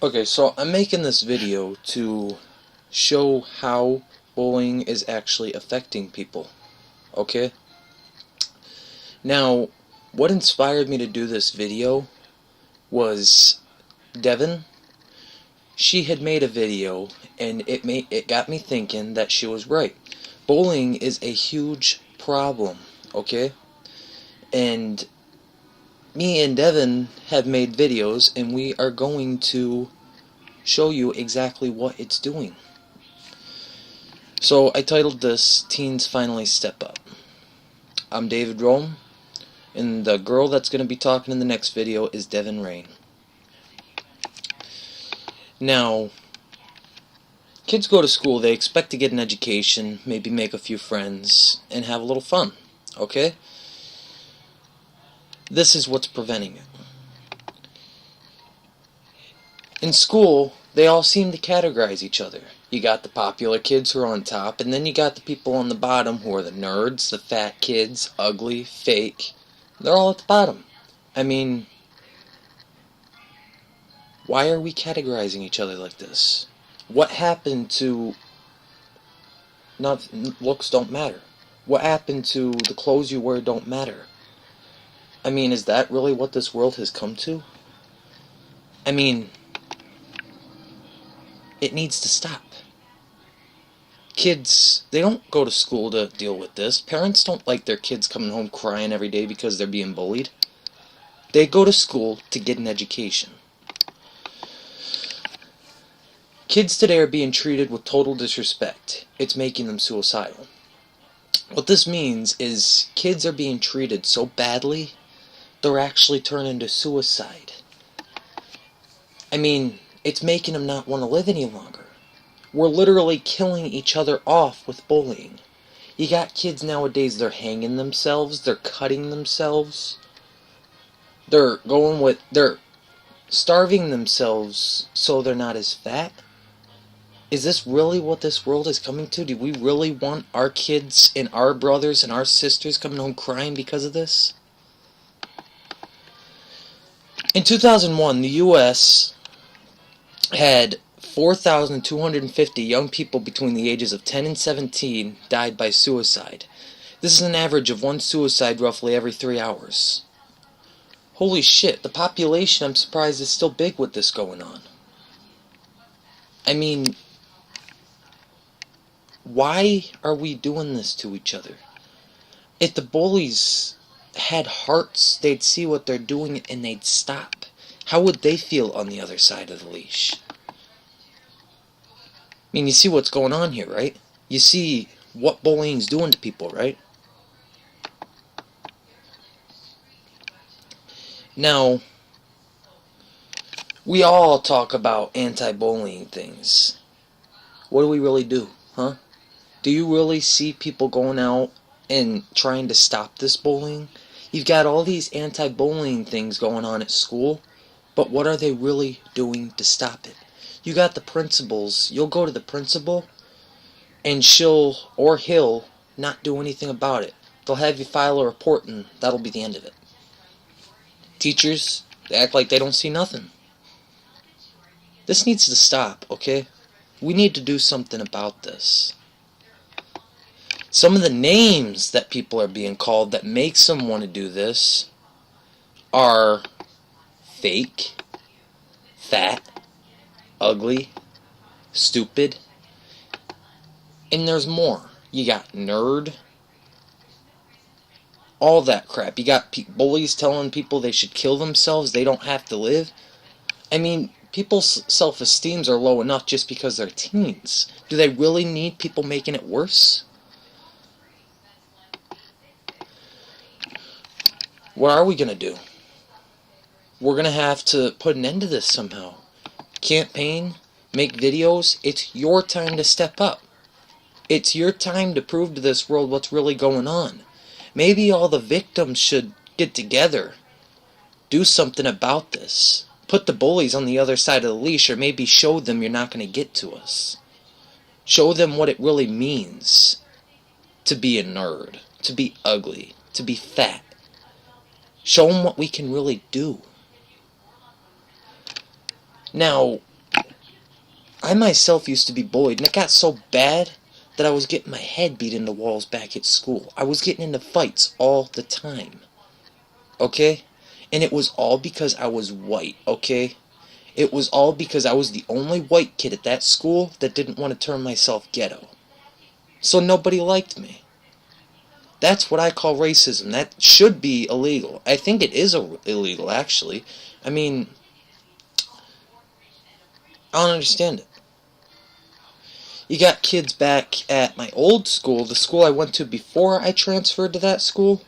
Okay, so I'm making this video to show how bullying is actually affecting people, okay? Now, what inspired me to do this video was Devin. She had made a video, and it got me thinking that she was right. Bullying is a huge problem, okay? And me and Devin have made videos, and we are going to show you exactly what it's doing. So I titled this Teens Finally Step Up. I'm David Rome, and the girl that's going to be talking in the next video is Devin Rain. Now, kids go to school, they expect to get an education, maybe make a few friends, and have a little fun, okay? This is what's preventing it. In school, they all seem to categorize each other. You got the popular kids who are on top, and then you got the people on the bottom who are the nerds, the fat kids, ugly, fake. They're all at the bottom. I mean, why are we categorizing each other like this? What happened to looks don't matter? What happened to the clothes you wear don't matter? I mean, is that really what this world has come to? I mean, it needs to stop. Kids, they don't go to school to deal with this. Parents don't like their kids coming home crying every day because they're being bullied. They go to school to get an education. Kids today are being treated with total disrespect. It's making them suicidal. What this means is kids are being treated so badly, they're actually turning to suicide. I mean, it's making them not want to live any longer. We're literally killing each other off with bullying. You got kids nowadays, they're hanging themselves, they're cutting themselves, they're starving themselves so they're not as fat. Is this really what this world is coming to? Do we really want our kids and our brothers and our sisters coming home crying because of this? In 2001, the U.S. had 4,250 young people between the ages of 10 and 17 died by suicide. This is an average of one suicide roughly every 3 hours. Holy shit, the population, I'm surprised, is still big with this going on. I mean, why are we doing this to each other? If the bullies had hearts, they'd see what they're doing and they'd stop. How would they feel on the other side of the leash? I mean, you see what's going on here, right? You see what bullying's doing to people, right? Now, we all talk about anti-bullying things. What do we really do, huh? Do you really see people going out and trying to stop this bullying? You've got all these anti-bullying things going on at school, but what are they really doing to stop it? You got the principals. You'll go to the principal, and she'll or he'll not do anything about it. They'll have you file a report, and that'll be the end of it. Teachers, they act like they don't see nothing. This needs to stop, okay? We need to do something about this. Some of the names that people are being called that makes them want to do this are fake, fat, ugly, stupid, and there's more. You got nerd, all that crap. You got bullies telling people they should kill themselves, they don't have to live. I mean, people's self-esteems are low enough just because they're teens. Do they really need people making it worse? What are we going to do? We're going to have to put an end to this somehow. Campaign, make videos. It's your time to step up. It's your time to prove to this world what's really going on. Maybe all the victims should get together, do something about this. Put the bullies on the other side of the leash, or maybe show them you're not going to get to us. Show them what it really means to be a nerd, to be ugly, to be fat. Show them what we can really do. Now, I myself used to be bullied, and it got so bad that I was getting my head beat into walls back at school. I was getting into fights all the time. Okay? And it was all because I was white, okay? It was all because I was the only white kid at that school that didn't want to term myself ghetto. So nobody liked me. That's what I call racism. That should be illegal. I think it is illegal, actually. I mean, I don't understand it. You got kids back at my old school, the school I went to before I transferred to that school.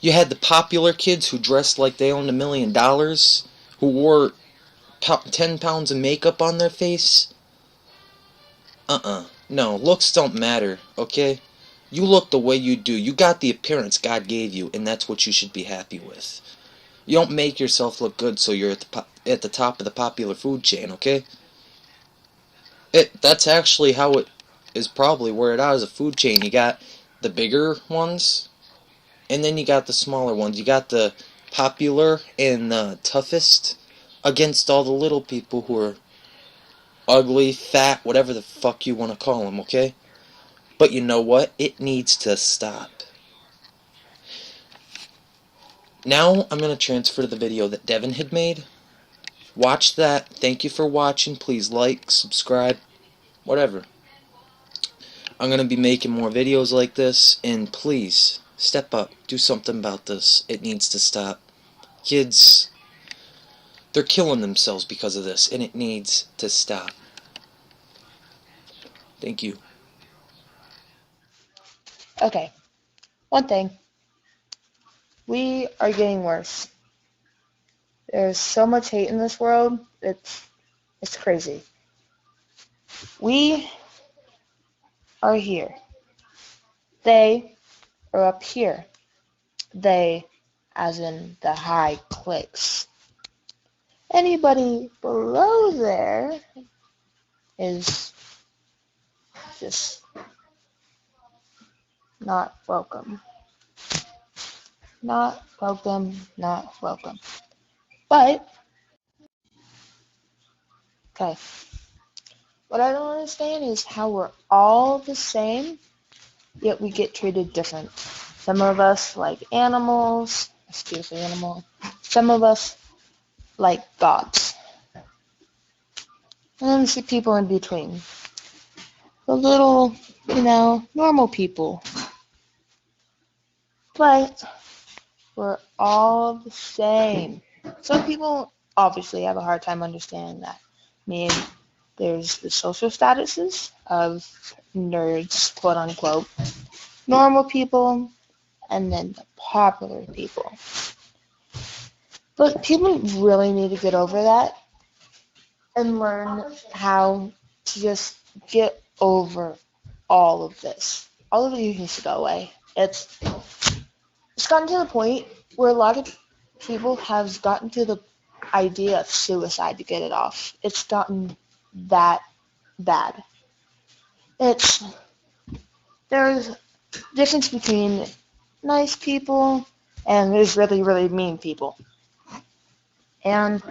You had the popular kids who dressed like they owned $1 million, who wore 10 pounds of makeup on their face. No, looks don't matter, okay? You look the way you do. You got the appearance God gave you, and that's what you should be happy with. You don't make yourself look good so you're at the top of the popular food chain, okay? That's actually how it is probably where it is a food chain. You got the bigger ones, and then you got the smaller ones. You got the popular and the toughest against all the little people who are ugly, fat, whatever the fuck you want to call them, okay? But you know what? It needs to stop. Now I'm going to transfer to the video that Devin had made. Watch that. Thank you for watching. Please like, subscribe, whatever. I'm going to be making more videos like this, and please, step up. Do something about this. It needs to stop. Kids, they're killing themselves because of this, and it needs to stop. Thank you. Okay, one thing. We are getting worse. There's so much hate in this world. It's crazy. We are here. They are up here. They, as in the high cliques. Anybody below there is just not welcome. Not welcome, not welcome. But, okay, what I don't understand is how we're all the same, yet we get treated different. Some of us like animals, excuse the animal. Some of us like gods. And then we see people in between. The little, normal people. But we're all the same. Some people obviously have a hard time understanding that. I mean, there's the social statuses of nerds, quote unquote, normal people, and then the popular people. But people really need to get over that and learn how to just get over all of this. All of it needs to go away. It's gotten to the point where a lot of people have gotten to the idea of suicide to get it off. It's gotten that bad. There's a difference between nice people and there's really, really mean people. And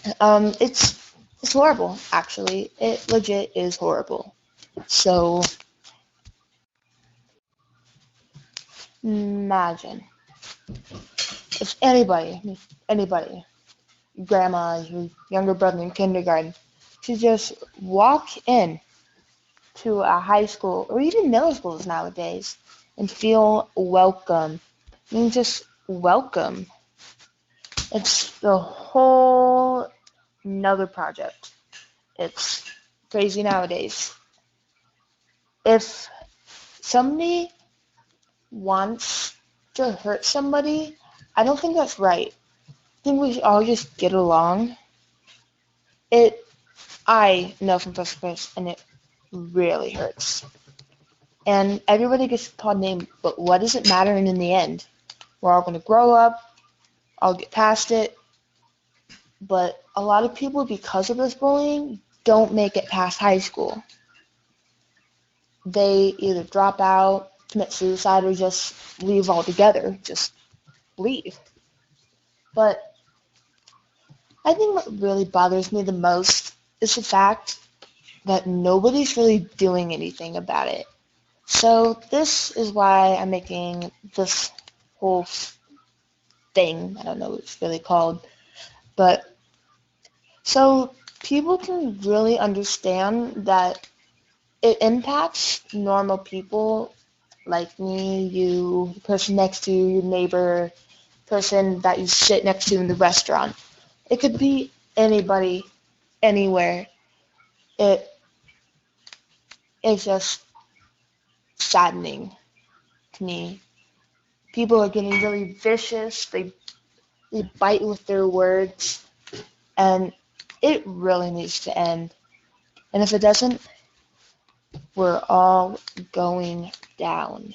it's horrible, actually. It legit is horrible. So imagine if anybody, grandma, your younger brother in kindergarten, to just walk in to a high school or even middle schools nowadays and feel welcome. I mean, just welcome. It's the whole another project. It's crazy nowadays. If somebody wants to hurt somebody, I don't think that's right. I think we should all just get along. I know from first experience, and it really hurts. And everybody gets called name, but what does it matter in the end? We're all going to grow up, I'll get past it, but a lot of people, because of this bullying, don't make it past high school. They either drop out, commit suicide, or just leave altogether, just leave. But I think what really bothers me the most is the fact that nobody's really doing anything about it. So this is why I'm making this whole thing. I don't know what it's really called, but so people can really understand that it impacts normal people like me, you, the person next to you, your neighbor, person that you sit next to in the restaurant. It could be anybody, anywhere. It is just saddening to me. People are getting really vicious. They bite with their words, and it really needs to end. And if it doesn't, we're all going down.